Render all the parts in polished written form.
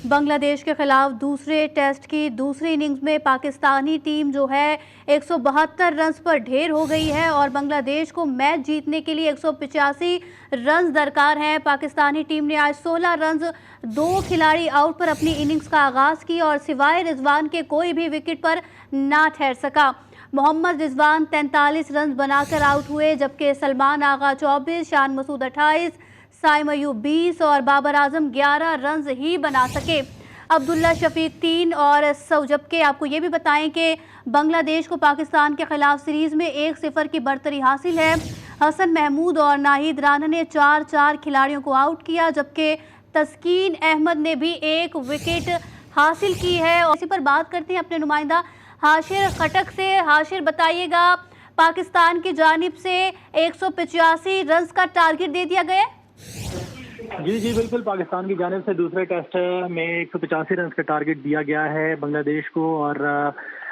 बांग्लादेश के खिलाफ दूसरे टेस्ट की दूसरी इनिंग्स में पाकिस्तानी टीम जो है 172 रन्स पर ढेर हो गई है और बांग्लादेश को मैच जीतने के लिए 185 रन्स दरकार हैं। पाकिस्तानी टीम ने आज 16 रन्स 2 खिलाड़ी आउट पर अपनी इनिंग्स का आगाज की और सिवाय रिजवान के कोई भी विकेट पर ना ठहर सका। मोहम्मद रिजवान 43 रन बनाकर आउट हुए, जबकि सलमान आगा 24, शान मसूद 28, साइम अयूब 20 और बाबर आजम 11 रन ही बना सके। अब्दुल्ला शफीक 3 और जबकि आपको ये भी बताएं कि बांग्लादेश को पाकिस्तान के खिलाफ सीरीज में 1-0 की बढ़तरी हासिल है। हसन महमूद और नाहिद राना ने 4-4 खिलाड़ियों को आउट किया, जबकि तस्कीन अहमद ने भी 1 विकेट हासिल की है। और इसी पर बात करते हैं अपने नुमाइंदा हाशिर खटक से। हाशिर, बताइएगा, पाकिस्तान की जानिब से 185 रन का टारगेट दे दिया गया है। जी बिल्कुल, पाकिस्तान की जानिब से दूसरे टेस्ट में 185 रन का टारगेट दिया गया है बांग्लादेश को। और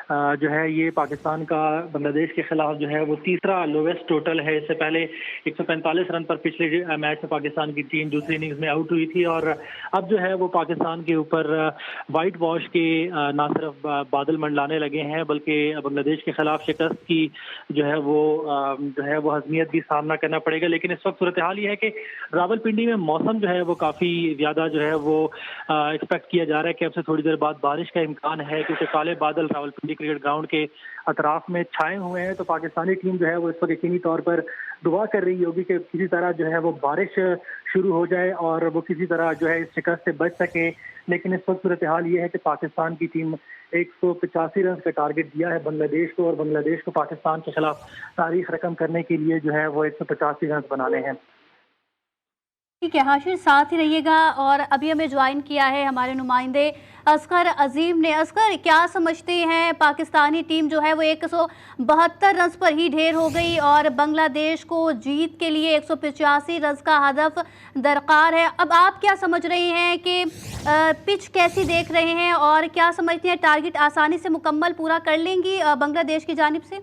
जो है ये पाकिस्तान का बांग्लादेश के खिलाफ जो है वो तीसरा लोवेस्ट टोटल है। इससे पहले 145 रन पर पिछले मैच में पाकिस्तान की टीम दूसरी इनिंग्स में आउट हुई थी। और अब जो है वो पाकिस्तान के ऊपर वाइट वॉश के ना सिर्फ बादल मंडलाने लगे हैं, बल्कि बांग्लादेश के खिलाफ शिकस्त की जो है वो हजमियत भी सामना करना पड़ेगा। लेकिन इस वक्त सूरत हाल ये है कि रावलपिंडी में मौसम जो है वो काफ़ी ज़्यादा जो है वो एक्सपेक्ट किया जा रहा है कि अब से थोड़ी देर बाद बारिश का इम्कान है, क्योंकि काले बादल रावलपिंडी क्रिकेट ग्राउंड के अतराफ में छाए हुए हैं। तो पाकिस्तानी टीम जो है वो इस वक्त यकीनी तौर पर दुआ कर रही होगी कि किसी तरह जो है वो बारिश शुरू हो जाए और वो किसी तरह जो है इस शिकस्त से बच सके। लेकिन इस वक्त सूरत हाल ये है कि पाकिस्तान की टीम 185 रन का टारगेट दिया है बांग्लादेश को, और बांग्लादेश को पाकिस्तान के खिलाफ तारीख रकम करने के लिए जो है वो 185 रन बनाने हैं। ठीक है हाशिर, साथ ही रहिएगा। और अभी हमें ज्वाइन किया है हमारे नुमाइंदे असगर अजीम ने। असगर, क्या समझते हैं, पाकिस्तानी टीम जो है वो 172 रन पर ही ढेर हो गई और बांग्लादेश को जीत के लिए 185 रन का हदफ दरकार है। अब आप क्या समझ रहे हैं कि पिच कैसी देख रहे हैं और क्या समझते हैं, टारगेट आसानी से मुकम्मल पूरा कर लेंगी बांग्लादेश की जानिब से?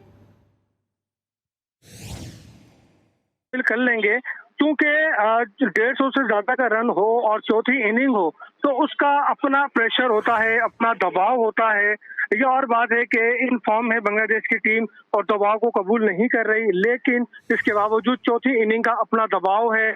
कर लेंगे, क्योंकि 150 से ज्यादा का रन हो और चौथी इनिंग हो तो उसका अपना प्रेशर होता है, अपना दबाव होता है। ये और बात है कि इन फॉर्म है बांग्लादेश की टीम और दबाव को कबूल नहीं कर रही, लेकिन इसके बावजूद चौथी इनिंग का अपना दबाव है।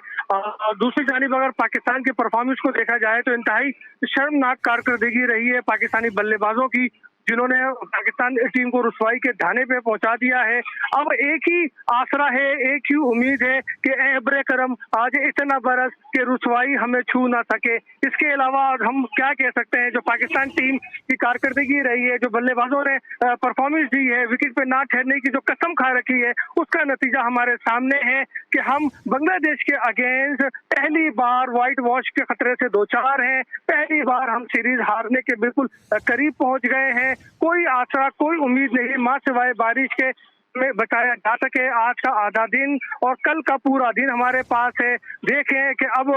दूसरी जानिब अगर पाकिस्तान की परफॉर्मेंस को देखा जाए तो इंतहाई शर्मनाक कारकर्दगी रही है पाकिस्तानी बल्लेबाजों की, जिन्होंने पाकिस्तान टीम को रुसवाई के धाने पे पहुंचा दिया है। अब एक ही आसरा है, एक ही उम्मीद है कि एब्रे करम आज इतना बरस के रुसवाई हमें छू ना सके। इसके अलावा हम क्या कह सकते हैं, जो पाकिस्तान टीम की कारकर्दगी रही है, जो बल्लेबाजों ने परफॉर्मेंस दी है, विकेट पे ना ठहरने की जो कसम खा रखी है, उसका नतीजा हमारे सामने है कि हम बांग्लादेश के अगेंस्ट पहली बार व्हाइट वॉश के खतरे से दो चार हैं। पहली बार हम सीरीज हारने के बिल्कुल करीब पहुंच गए हैं। कोई आशा, कोई उम्मीद नहीं मां सिवाय बारिश के में बचाया जा सके। आज का आधा दिन और कल का पूरा दिन हमारे पास है। देखें कि अब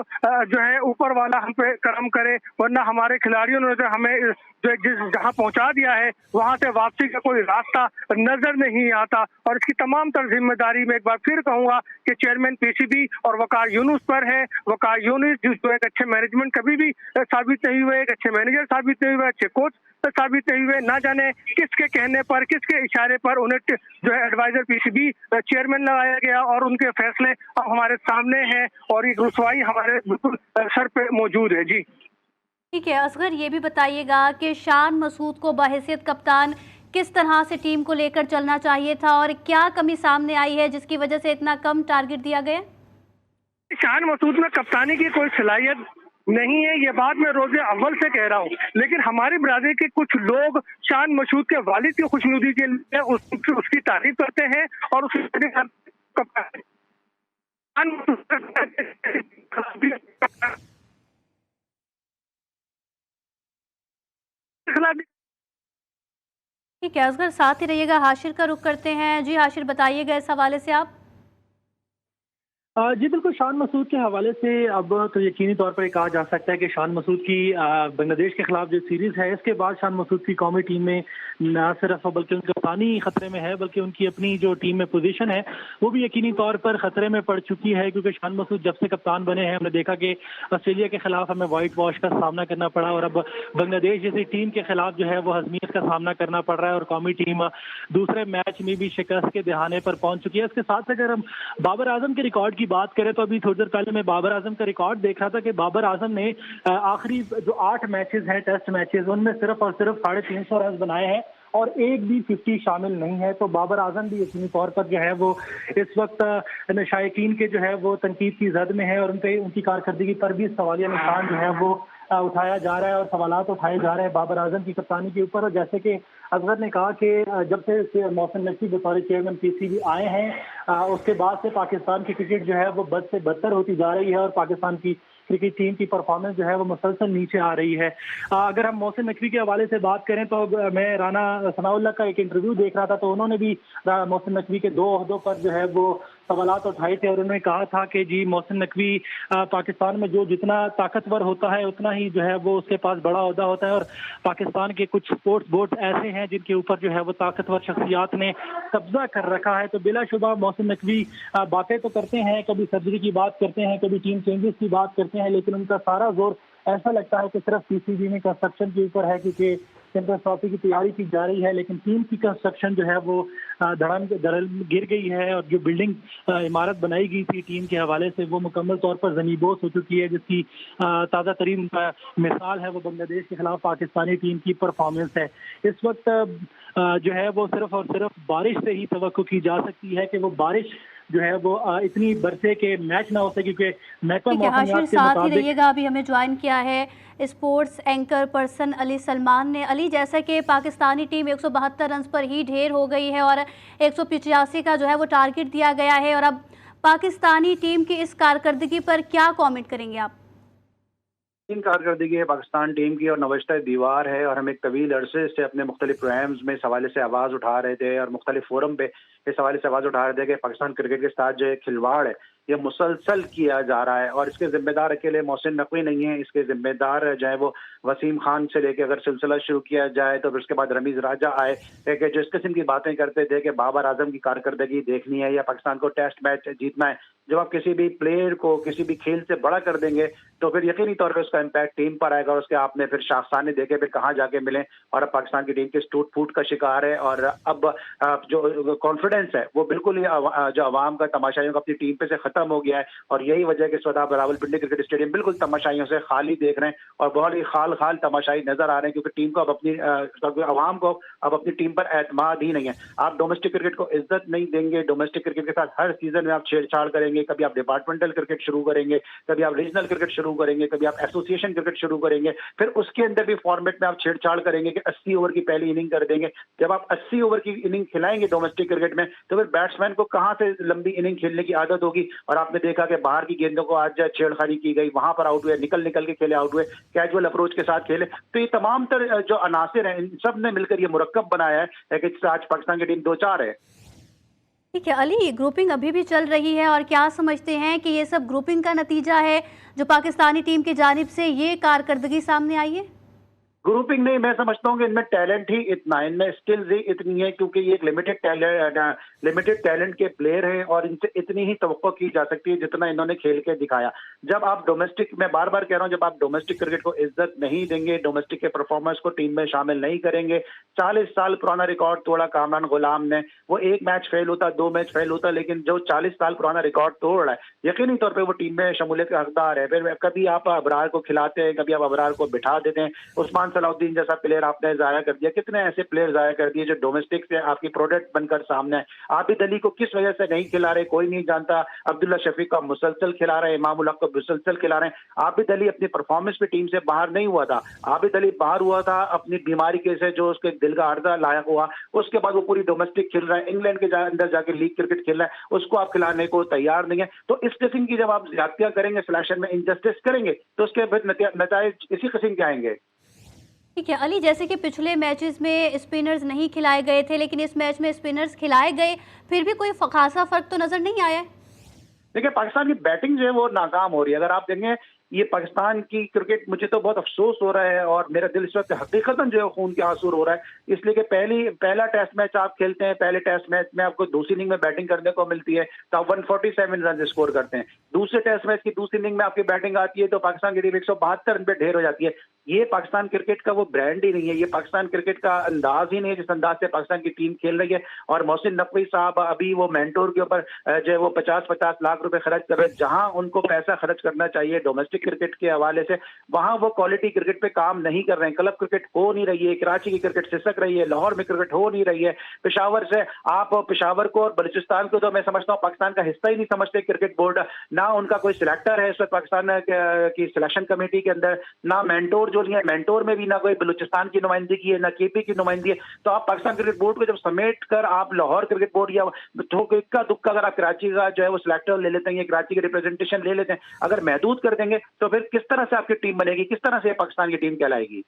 जो है ऊपर वाला हम पे करम करे, वरना हमारे खिलाड़ियों ने जो हमें जो जहां पहुंचा दिया है वहां से वापसी का कोई रास्ता नजर नहीं आता। और इसकी तमाम तर जिम्मेदारी में एक बार फिर कहूंगा कि चेयरमैन पीसीबी और वकार यूनुस पर है। वकार यूनुस जो एक अच्छे मैनेजमेंट कभी भी साबित नहीं हुए, एक अच्छे मैनेजर साबित नहीं हुए, अच्छे कोच साबित नहीं हुए, ना जाने किसके कहने पर, किसके इशारे पर उन्हें जो है एडवाइजर पीसीबी चेयरमैन लगाया गया और उनके फैसले अब हमारे सामने हैं और एक रुसवाई हमारे बिल्कुल सर पे मौजूद है। जी ठीक है असगर, ये भी बताइएगा कि शान मसूद को बहैसियत कप्तान किस तरह से टीम को लेकर चलना चाहिए था और क्या कमी सामने आई है जिसकी वजह से इतना कम टारगेट दिया गया? शान मसूद में कप्तानी की कोई सलाहियत नहीं है, ये बात मैं रोजे अव्वल से कह रहा हूँ, लेकिन हमारी बरादरी के कुछ लोग शान मसूद के वालिद की खुशनुदी के लिए उसकी तारीफ करते हैं और ठीक है असगर, साथ ही रहिएगा। हाशिर का रुख करते हैं। जी हाशिर, बताइएगा इस हवाले से आप। जी बिल्कुल, शान मसूद के हवाले से अब तो यकीनी तौर पर ये कहा जा सकता है कि शान मसूद की बांग्लादेश के खिलाफ जो सीरीज़ है, इसके बाद शान मसूद की कौमी टीम में न सिर्फ बल्कि उनका पानी खतरे में है, बल्कि उनकी अपनी जो टीम में पोजीशन है वो भी यकीनी तौर पर खतरे में पड़ चुकी है। क्योंकि शान मसूद जब से कप्तान बने हैं, हमने देखा कि ऑस्ट्रेलिया के खिलाफ हमें वाइट वॉश का सामना करना पड़ा और अब बांग्लादेश जैसी टीम के खिलाफ जो है वो हजमियत का सामना करना पड़ रहा है और कौमी टीम दूसरे मैच में भी शिकस्त के दहाने पर पहुंच चुकी है। इसके साथ अगर हम बाबर आजम के रिकॉर्ड की बात करें तो अभी थोड़ी देर पहले मैं बाबर आजम का रिकॉर्ड देख रहा था कि बाबर आजम ने आखिरी जो 8 मैचेस हैं, टेस्ट मैचेस, उनमें सिर्फ और सिर्फ 350 रन बनाए हैं और एक भी 50 शामिल नहीं है। तो बाबर आजम भी यकीनी तौर पर जो है वो इस वक्त शायकीन के जो है वो तनकीद की जद में है और उनकी कारकर्दगी पर भी सवालिया निशान जो है वो उठाया जा रहा है और सवालात उठाए जा रहे हैं बाबर आजम की कप्तानी के ऊपर। और जैसे कि असगर ने कहा कि जब से मोहसिन नकवी बतौर चेयरमैन पीसीबी आए हैं, उसके बाद से पाकिस्तान की क्रिकेट जो है वो बद से बदतर होती जा रही है और पाकिस्तान की क्रिकेट टीम की परफॉर्मेंस जो है वो मुसलसल नीचे आ रही है। अगर हम मोहसिन नकवी के हवाले से बात करें तो मैं राना सनाउल्लाह का एक इंटरव्यू देख रहा था तो उन्होंने भी मोहसिन नकवी के 2 ओहदों पर जो है वो सवालात उठाए थे और उन्होंने कहा था कि जी मोहसिन नकवी पाकिस्तान में जो जितना ताकतवर होता है उतना ही जो है वो उसके पास बड़ा ओहदा होता है और पाकिस्तान के कुछ स्पोर्ट्स बोर्ड ऐसे हैं जिनके ऊपर जो है वो ताकतवर शख्सियात ने कब्जा कर रखा है। तो बिलाशुबा मोहसिन नकवी बातें तो करते हैं, कभी सर्जरी की बात करते हैं, कभी टीम चेंजेस की बात करते हैं, लेकिन उनका सारा जोर ऐसा लगता है कि सिर्फ पीसीबी में कंस्ट्रक्शन के ऊपर है क्योंकि चैंपियंस ट्रॉफी की तैयारी की जा रही है, लेकिन टीम की कंस्ट्रक्शन जो है वो धड़म गिर गई है और जो बिल्डिंग इमारत बनाई गई थी टीम के हवाले से वो मुकम्मल तौर पर ज़मीबोस हो चुकी है, जिसकी ताज़ा तरीन मिसाल है वो बांग्लादेश के खिलाफ पाकिस्तानी टीम की परफॉर्मेंस है। इस वक्त जो है वो सिर्फ और सिर्फ बारिश से ही तवक्को की जा सकती है कि वो बारिश जो है वो इतनी बरसे के मैच ना हो सके क्योंकि महकमा मौसमियात के साथ ही रहिएगा। अभी हमें ज्वाइन किया है sports anchor person Ali Salman ने। अली, जैसा कि पाकिस्तानी टीम 172 रन पर ही ढेर हो गई है और 185 का जो है वो टारगेट दिया गया है और अब पाकिस्तानी टीम की इस कारकर्दगी पर क्या कमेंट करेंगे आप? कारकर्दगी है पाकिस्तान टीम की और नवश्ता दीवार है और हम एक तवील अरसे से अपने मुख्तलिफ प्रोग्राम्स में इस हवाले से आवाज़ उठा रहे थे और मुख्तलिफ फोरम पे इस हवाले से आवाज़ उठा रहे थे कि पाकिस्तान क्रिकेट के साथ जो खिलवाड़ है ये मुसलसल किया जा रहा है और इसके जिम्मेदार अकेले मोहसिन नकवी नहीं है, इसके जिम्मेदार जो है वो वसीम खान से लेके अगर सिलसिला शुरू किया जाए तो फिर उसके बाद रमीज राजा आए कि जो इस किस्म की बातें करते थे कि बाबर आजम की कारकर्दगी देखनी है या पाकिस्तान को टेस्ट मैच जीतना है। जब आप किसी भी प्लेयर को किसी भी खेल से बड़ा कर देंगे तो फिर यकीनी तौर पर उसका इम्पैक्ट टीम पर आएगा और उसके आपने फिर शाखसाने देखे फिर कहाँ जाके मिले और अब पाकिस्तान की टीम के टूट फूट का शिकार है और अब जो कॉन्फिडेंस है वो बिल्कुल ही जो अवाम का तमाशाइयों का अपनी टीम पे से खत्म हो गया है और यही वजह कि इस वक्त आप रावलपिंडी क्रिकेट स्टेडियम बिल्कुल तमाशाइयों से खाली देख रहे हैं और बहुत ही खाल खाल तमाशाई नजर आ रहे हैं क्योंकि टीम को अब अपनी अवाम को अब अपनी टीम पर एतमाद ही नहीं है। आप डोमेस्टिक क्रिकेट को इज्जत नहीं देंगे, डोमेस्टिक क्रिकेट के साथ हर सीजन में आप छेड़छाड़ करेंगे, कभी आप डिपार्टमेंटल क्रिकेट शुरू करेंगे, कभी आप रीजनल क्रिकेट शुरू करेंगे, कभी आप एसोसिएशन क्रिकेट शुरू करेंगे, फिर उसके अंदर भी फॉर्मेट में आप छेड़छाड़ करेंगे कि 80 ओवर की पहली इनिंग कर देंगे। जब आप 80 ओवर की इनिंग खिलाएंगे डोमेस्टिक क्रिकेट में तो फिर बैट्समैन को कहां से लंबी इनिंग खेलने की आदत होगी। और आपने देखा कि बाहर की गेंदों को आज छेड़खानी की गई, वहां पर आउट हुए, निकल के खेले, आउट हुए, कैजुअल अप्रोच के साथ खेले। तो ये तमाम तर जो अनासिर हैं इन सब ने मिलकर ये मुरक्कब बनाया है कि आज पाकिस्तान की टीम 2-4 है। ठीक है अली, ग्रुपिंग अभी भी चल रही है और क्या समझते हैं कि ये सब ग्रुपिंग का नतीजा है जो पाकिस्तानी टीम की जानिब से ये कारकर्दगी सामने आई है? ग्रुपिंग नहीं, मैं समझता हूँ कि इनमें टैलेंट ही इतना है, इनमें स्किल्स ही इतनी है क्योंकि ये एक लिमिटेड टैलेंट के प्लेयर हैं और इनसे इतनी ही तवक्को की जा सकती है जितना इन्होंने खेल के दिखाया। जब आप डोमेस्टिक, मैं बार बार कह रहा हूँ, जब आप डोमेस्टिक क्रिकेट को इज्जत नहीं देंगे, डोमेस्टिक के परफॉर्मेंस को टीम में शामिल नहीं करेंगे, 40 साल पुराना रिकॉर्ड तोड़ा कामरान गुलाम ने, वो एक मैच फेल होता, 2 मैच फेल होता, लेकिन जो 40 साल पुराना रिकॉर्ड तोड़ रहा है यकीनी तौर पर वो टीम में शमूलियत का हकदार है। फिर कभी आप अबरार को खिलाते हैं, कभी आप अबरार को बिठा देते हैं, उस्मान सलाउद्दीन जैसा प्लेयर आपने जाया कर दिया, कितने ऐसे प्लेयर जाया कर दिए जो डोमेस्टिक से आपकी प्रोडक्ट बनकर सामने है। आबिद अली को किस वजह से नहीं खिला रहे कोई नहीं जानता, अब्दुल्ला शफीक का मुसलसल खिला रहे, इमामुल हक को मुसलसल खिला रहे हैं। आबिद अली अपनी परफॉर्मेंस पे टीम से बाहर नहीं हुआ था, आबिद अली बाहर हुआ था अपनी बीमारी के से जो उसके दिल का अर्जा लायक हुआ, उसके बाद वो पूरी डोमेस्टिक खेल रहा है, इंग्लैंड के अंदर जाके लीग क्रिकेट खेल रहा है, उसको आप खिलाने को तैयार नहीं है। तो इस किस्म की जब आप ज्यादतियां करेंगे, सिलेक्शन में इनजस्टिस करेंगे तो उसके फिर नतीजे इसी किस्म के आएंगे। ठीक है अली, जैसे कि पिछले मैचेस में स्पिनर्स नहीं खिलाए गए थे लेकिन इस मैच में स्पिनर्स खिलाए गए, फिर भी कोई खासा फर्क तो नजर नहीं आया है? देखिए, पाकिस्तान की बैटिंग जो है वो नाकाम हो रही है। अगर आप देखें ये पाकिस्तान की क्रिकेट, मुझे तो बहुत अफसोस हो रहा है और मेरा दिल इस वक्त हकीकतन जो है खून के आंसू हो रहा है, इसलिए कि पहला टेस्ट मैच आप खेलते हैं, पहले टेस्ट मैच में आपको दूसरी इनिंग में बैटिंग करने को मिलती है तो आप 147 रन स्कोर करते हैं। दूसरे टेस्ट मैच की दूसरी इनिंग में आपकी बैटिंग आती है तो पाकिस्तान की टीम 172 रन पे ढेर हो जाती है। ये पाकिस्तान क्रिकेट का वो ब्रांड ही नहीं है, ये पाकिस्तान क्रिकेट का अंदाज ही नहीं है जिस अंदाज से पाकिस्तान की टीम खेल रही है। और मोहसिन नकवी साहब अभी वो मेंटोर के ऊपर जो है वो 50-50 लाख रुपए खर्च कर रहे हैं। जहां उनको पैसा खर्च करना चाहिए डोमेस्टिक क्रिकेट के हवाले से, वहां वो क्वालिटी क्रिकेट पे काम नहीं कर रहे हैं। क्लब क्रिकेट हो नहीं रही है, कराची की क्रिकेट सिसक रही है, लाहौर में क्रिकेट हो नहीं रही है। पेशावर से आप पेशावर को और बलूचिस्तान को तो मैं समझता हूँ पाकिस्तान का हिस्सा ही नहीं समझते क्रिकेट बोर्ड, ना उनका कोई सिलेक्टर है इस वक्त पाकिस्तान की सिलेक्शन कमेटी के अंदर, ना मेंटोर जो नहीं है, मेंटोर में भी ना कोई बलूचिस्तान की नुमाइंदगी है, ना केपी की नुमाइंदगी है। तो आप पाकिस्तान क्रिकेट बोर्ड को जब समेट कर आप लाहौर क्रिकेट बोर्ड या इक्का दुक्का अगर आप कराची का जो है वो सिलेक्टर ले लेते हैं, कराची की रिप्रेजेंटेशन ले लेते हैं, अगर महदूद कर देंगे तो फिर किस तरह से आपकी टीम बनेगी, किस तरह से पाकिस्तान की टीम कहलाएगी।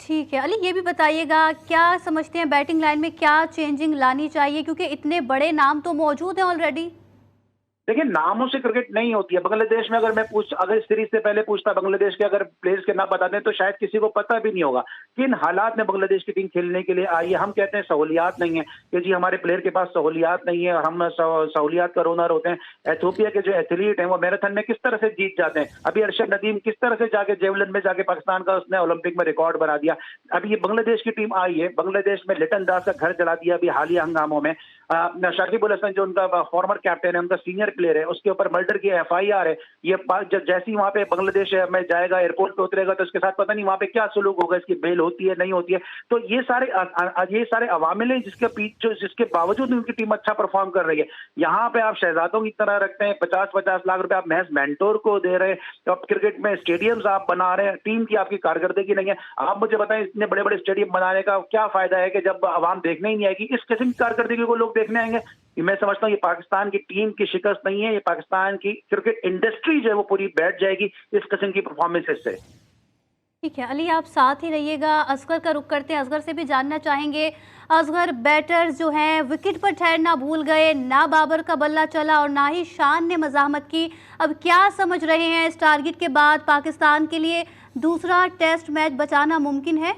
ठीक है अली, ये भी बताइएगा क्या समझते हैं बैटिंग लाइन में क्या चेंजिंग लानी चाहिए, क्योंकि इतने बड़े नाम तो मौजूद हैं ऑलरेडी। देखिए, नामों से क्रिकेट नहीं होती है। बांग्लादेश में अगर इस सीरीज से पहले पूछता बांग्लादेश के अगर प्लेयर्स के नाम बता दें तो शायद किसी को पता भी नहीं होगा किन हालात में बांग्लादेश की टीम खेलने के लिए आई है। हम कहते हैं सहूलियात नहीं है कि जी हमारे प्लेयर के पास सहूलियात नहीं है, हम सहूलियात का रोनर होते हैं। एथियोपिया के जो एथलीट हैं वो मैराथन में किस तरह से जीत जाते हैं। अभी अरशद नदीम किस तरह से जाके जेवलिन में जाके पाकिस्तान का उसने ओलंपिक में रिकॉर्ड बना दिया। अभी ये बांग्लादेश की टीम आई है, बांग्लादेश में लिटन दास का घर जला दिया अभी हालिया हंगामों में। शाकिब अल हसन जो उनका फॉर्मर कैप्टन है, उनका सीनियर प्लेयर है, उसके ऊपर मर्डर की FIR है। ये जैसे ही वहां पे बांग्लादेश में जाएगा, एयरपोर्ट पे उतरेगा तो उसके साथ पता नहीं वहां पे क्या सुलूक होगा, इसकी बेल होती है नहीं होती है। तो ये सारे अवामिल हैं जिसके बावजूद उनकी टीम अच्छा परफॉर्म कर रही है। यहाँ पे आप शहजादों की तरह रखते हैं, 50-50 लाख रुपए आप महज मेंटोर को दे रहे हैं, तो आप क्रिकेट में स्टेडियम्स आप बना रहे हैं, टीम की आपकी कारकर्दगी नहीं है। आप मुझे बताएं इतने बड़े बड़े स्टेडियम बनाने का क्या फायदा है कि जब आवाम देखने ही नहीं आएगी, इस किस्म की कारकर्दगी को लोग देखने आएंगे। मैं समझता हूँ ये पाकिस्तान की टीम की शिकस्त नहीं है, ये पाकिस्तान की क्रिकेट इंडस्ट्री जो है वो पूरी बैठ जाएगी इस किस्म की परफॉर्मेंसेस से। ठीक है अली, आप साथ ही रहिएगा। असगर का रुख करते हैं, असगर से भी जानना चाहेंगे। असगर, बैटर्स जो हैं विकेट पर ठहरना भूल गए, ना बाबर का बल्ला चला और ना ही शान ने मज़ाहमत की। अब क्या समझ रहे हैं इस टारगेट के बाद पाकिस्तान के लिए दूसरा टेस्ट मैच बचाना मुमकिन है?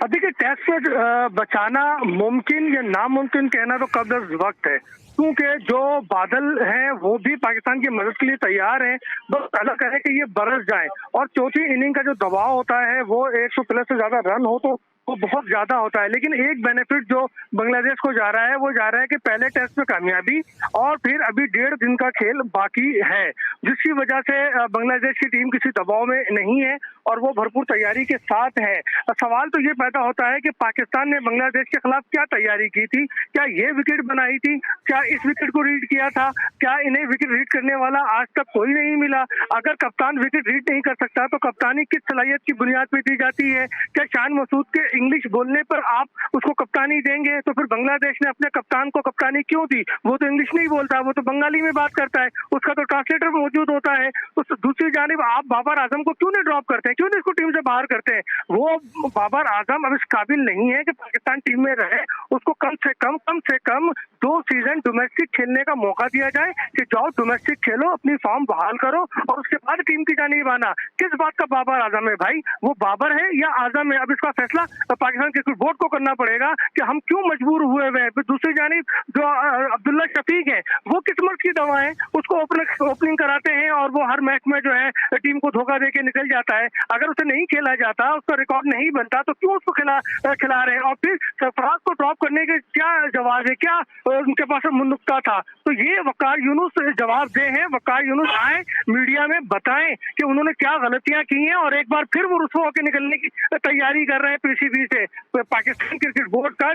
देखिए, टेस्ट मैच बचाना मुमकिन या नामुमकिन कहना तो कब्ज़ वक्त है, क्योंकि जो बादल हैं वो भी पाकिस्तान की मदद के लिए तैयार हैं। बस अलग है कि ये बरस जाए और चौथी इनिंग का जो दबाव होता है वो 100 प्लस से ज्यादा रन हो तो वो बहुत ज्यादा होता है। लेकिन एक बेनिफिट जो बांग्लादेश को जा रहा है वो जा रहा है कि पहले टेस्ट में कामयाबी और फिर अभी 1.5 दिन का खेल बाकी है, जिसकी वजह से बांग्लादेश की टीम किसी दबाव में नहीं है और वो भरपूर तैयारी के साथ है। सवाल तो ये पैदा होता है कि पाकिस्तान ने बांग्लादेश के खिलाफ क्या तैयारी की थी, क्या ये विकेट बनाई थी, क्या इस विकेट को रीड किया था, क्या इन्हें विकेट रीड करने वाला आज तक कोई नहीं मिला। अगर कप्तान विकेट रीड नहीं कर सकता तो कप्तानी किस सलाहियत की बुनियाद पर दी जाती है। क्या शान मसूद के इंग्लिश बोलने पर आप उसको कप्तानी देंगे? तो फिर बांग्लादेश ने अपने कप्तान को कप्तानी क्यों दी? वो तो इंग्लिश नहीं बोलता, वो तो बंगाली में बात करता है, उसका तो ट्रांसलेटर मौजूद होता है। तो दूसरी जानिब आप बाबर आजम को क्यों नहीं ड्रॉप करते हैं, क्यों नहीं इसको टीम से बाहर करते हैं? वो बाबर आजम अब इस काबिल नहीं है कि पाकिस्तान टीम में रहे। उसको कम से कम 2 सीजन डोमेस्टिक खेलने का मौका दिया जाए कि जाओ डोमेस्टिक खेलो, अपनी फॉर्म बहाल करो और उसके बाद टीम की जानिब आना। किस बात का बाबर आजम है भाई? वो बाबर है या आजम है? अब इसका फैसला पाकिस्तान क्रिकेट बोर्ड को करना पड़ेगा कि हम क्यों मजबूर हुए हैं। दूसरी जानिब जो अब्दुल्ला शफीक है वो किस्मत की दवा है, उसको ओपनिंग कराते हैं और वो हर मैच में जो है टीम को धोखा देके निकल जाता है। अगर उसे नहीं खेला जाता, उसका रिकॉर्ड नहीं बनता तो क्यों उसको खिला रहे हैं? और फिर सरफराज को ड्रॉप करने के क्या जवाब है, क्या उनके पास नुक्ता था? तो ये वकार यूनुस जवाब दे हैं, वकार यूनुस आए मीडिया में बताएं कि उन्होंने क्या गलतियां की हैं और एक बार फिर वो रुस्वा होकर निकलने की तैयारी कर रहे हैं PCB से। पाकिस्तान क्रिकेट बोर्ड का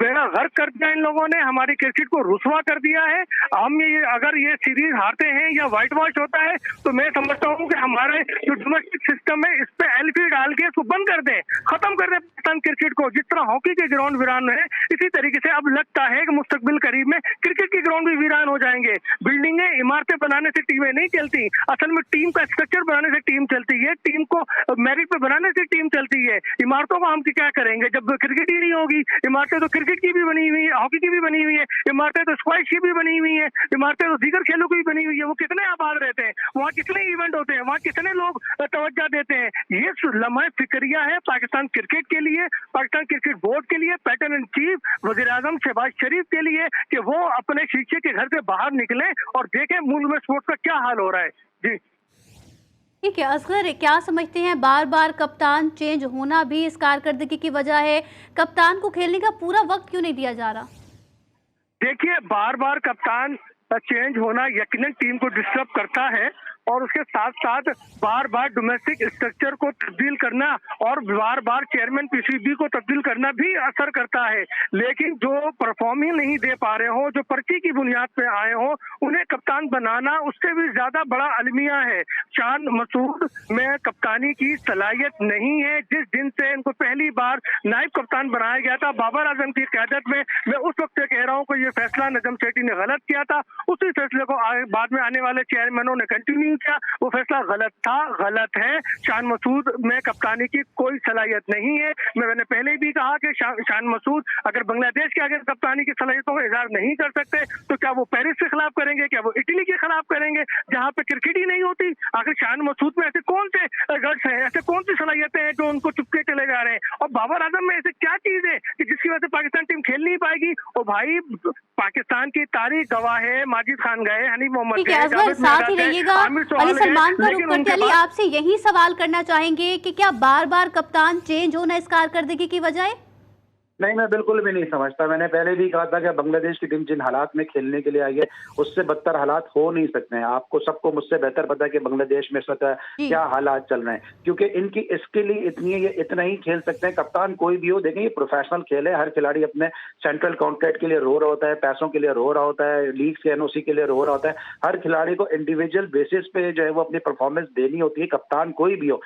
बेड़ा गर्क कर दिया इन लोगों ने, हमारी क्रिकेट को रुस्वा कर दिया है। हम अगर ये सीरीज हारते हैं या व्हाइट वॉश होता है तो मैं समझता हूँ कि हमारे जो डोमेस्टिक सिस्टम है इस पे LP डाल के इसको बंद कर दें, खत्म कर दें पाकिस्तान क्रिकेट को। जिस तरह हॉकी के ग्राउंड वीरान है, इसी तरीके से अब लगता है कि मुस्तकबिल करीब में क्रिकेट के ग्राउंड भी वीरान हो जाएंगे। बिल्डिंगें, इमारतें बनाने से टीमें नहीं चलती, असल में टीम का स्ट्रक्चर बनाने से टीम चलती है, टीम को मेरिट पे बनाने से टीम चलती है। इमारतों को हम क्या करेंगे जब क्रिकेट ही नहीं होगी? इमारतें तो क्रिकेट की भी बनी हुई है, हॉकी की भी बनी हुई है, इमारतें तो स्क्वैश की भी बनी हुई है, इमारतें तो दीगर खेलों की भी बनी हुई है। वो कितने आबाद रहते हैं, वहाँ कितने इवेंट होते हैं, वहाँ कितने लोग तवज्जो देते हैं। ये लम्हा फिक्रिया है पाकिस्तान क्रिकेट के लिए, पाकिस्तान क्रिकेट बोर्ड के लिए, पैटर्न इन चीफ वजीर आजम शहबाज शरीफ के लिए, कि वो अपने शीशे के घर से बाहर निकले और देखें मुल्क में स्पोर्ट्स का क्या हाल हो रहा है। जी ठीक है असगर, क्या समझते हैं बार बार कप्तान चेंज होना भी इस कारकर्दगी की वजह है? कप्तान को खेलने का पूरा वक्त क्यों नहीं दिया जा रहा? देखिए, बार बार कप्तान चेंज होना यकीनन टीम को डिस्टर्ब करता है, और उसके साथ साथ बार बार डोमेस्टिक स्ट्रक्चर को तब्दील करना और बार बार चेयरमैन पीसीबी को तब्दील करना भी असर करता है। लेकिन जो परफॉर्म ही नहीं दे पा रहे हो, जो पर्ची की बुनियाद पे आए हो, उन्हें कप्तान बनाना उससे भी ज्यादा बड़ा अलमिया है। शान मसूद में कप्तानी की सलाहियत नहीं है। जिस दिन से इनको पहली बार नायब कप्तान बनाया गया था बाबर आजम की क़यादत में, मैं उस वक्त से कह रहा हूँ कि ये फैसला नजम सेठी ने गलत किया था। उसी फैसले को बाद में आने वाले चेयरमैनों ने कंटिन्यू किया। वो फैसला गलत था, गलत है। शान मसूद में कप्तानी की कोई सलाहियत नहीं है। मैंने पहले भी कहा कि शान मसूद अगर बांग्लादेश के आगे कप्तानी की सलाहियतों का इजहार नहीं कर सकते तो क्या वो पेरिस के खिलाफ करेंगे, क्या वो इटली के खिलाफ करेंगे, जहां पे क्रिकेट ही नहीं होती? आखिर शान मसूद में ऐसे कौन से गट्स हैं, ऐसे कौन सी सलाहियतें हैं जो उनको चुपके चले जा रहे हैं? और बाबर आजम में ऐसे क्या चीज है कि जिसकी वजह से पाकिस्तान टीम खेल नहीं पाएगी? और भाई, पाकिस्तान की तारीख गवाह है, माजिद खान गए, हनीफ मोहम्मद ठीक है असगर, साथ ही रहिएगा। अली सलमान का रुख करके अली आपसे यही सवाल करना चाहेंगे कि क्या बार बार कप्तान चेंज होना इस कारकर्दगी की वजह है? नहीं, मैं बिल्कुल भी नहीं समझता। मैंने पहले भी कहा था कि बांग्लादेश की टीम जिन हालात में खेलने के लिए आई है उससे बदतर हालात हो नहीं सकते हैं। आपको सबको मुझसे बेहतर पता है कि बांग्लादेश में इस वक्त क्या हालात चल रहे हैं, क्योंकि इनकी इसके लिए ये इतना ही खेल सकते हैं। कप्तान कोई भी हो, देखें ये प्रोफेशनल खेल है। हर खिलाड़ी अपने सेंट्रल कॉन्ट्रैक्ट के लिए रो रहा होता है, पैसों के लिए रो रहा होता है, लीग के एनओसी के लिए रो रहा होता है। हर खिलाड़ी को इंडिविजुअल बेसिस पे जो है वो अपनी परफॉर्मेंस देनी होती है। कप्तान कोई भी हो,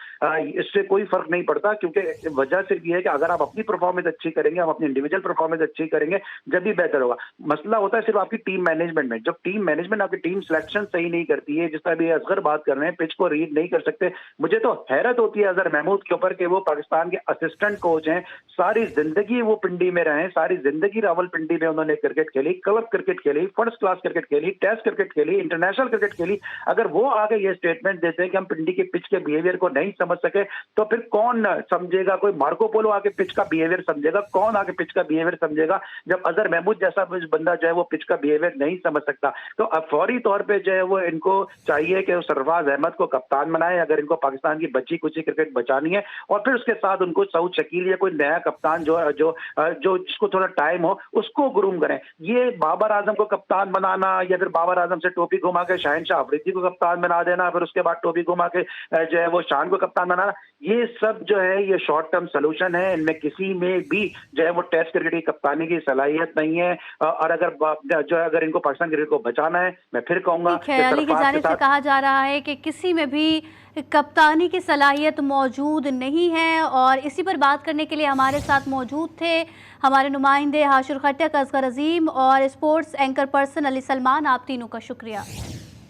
इससे कोई फर्क नहीं पड़ता, क्योंकि वजह सिर्फ ये है कि अगर आप अपनी परफॉर्मेंस अच्छी करेंगे, हम अपनी इंडिविजुअल परफॉर्मेंस अच्छी करेंगे, जब भी बेहतर होगा। मसला होता है सिर्फ आपकी टीम मैनेजमेंट में। जब टीम मैनेजमेंट आपकी टीम सिलेक्शन सही नहीं करती है, जिस तरह भी असगर बात कर रहे हैं, पिच को रीड नहीं कर सकते। मुझे तो हैरत होती है अजहर महमूद के ऊपर कि वो पाकिस्तान के असिस्टेंट कोच हैं, सारी जिंदगी वो पिंडी में रहे, सारी जिंदगी रावलपिंडी में उन्होंने क्रिकेट खेली, क्लब क्रिकेट खेली, फर्स्ट क्लास क्रिकेट खेली, टेस्ट क्रिकेट खेली, इंटरनेशनल क्रिकेट खेली। अगर वो आगे ये स्टेटमेंट देते हैं कि हम पिंडी के पिच के बिहेवियर को नहीं समझ सके, तो फिर कौन समझेगा? कोई मार्को पोलो आके पिच का बिहेवियर समझेगा? कौन आके पिच का बिहेवियर समझेगा जब अजहर महमूद जैसा बंदा जो है वो पिच का बिहेवियर नहीं समझ सकता? तो अब फौरी तौर पे जो है वो इनको चाहिए कि सरफराज अहमद को कप्तान बनाए, अगर इनको पाकिस्तान की बची कुची क्रिकेट बचानी है, और फिर उसके साथ उनको सऊद शकील या कोई नया कप्तान जो जिसको थोड़ा टाइम हो उसको ग्रूम करें। ये बाबर आजम को कप्तान बनाना या फिर बाबर आजम से टोपी घुमा के शहनशाह अफरीदी को कप्तान बना देना, फिर उसके बाद टोपी घुमा के जो है वो शान को कप्तान बनाना, ये सब जो है ये शॉर्ट टर्म सोल्यूशन है। इनमें किसी में भी जो है वो टेस्ट क्रिकेट की कप्तानी की सलाहियत नहीं है। और अगर इनको पाकिस्तान क्रिकेट को बचाना है, मैं फिर कहूंगा अली की जानिब से कहा जा रहा है कि किसी में भी कप्तानी की सलाहियत मौजूद नहीं है। और इसी पर बात करने के लिए हमारे साथ मौजूद थे हमारे नुमाइंदे हाशिर खट्टक, असगर अजीम और sports anchor person Ali Salman. आप तीनों का शुक्रिया।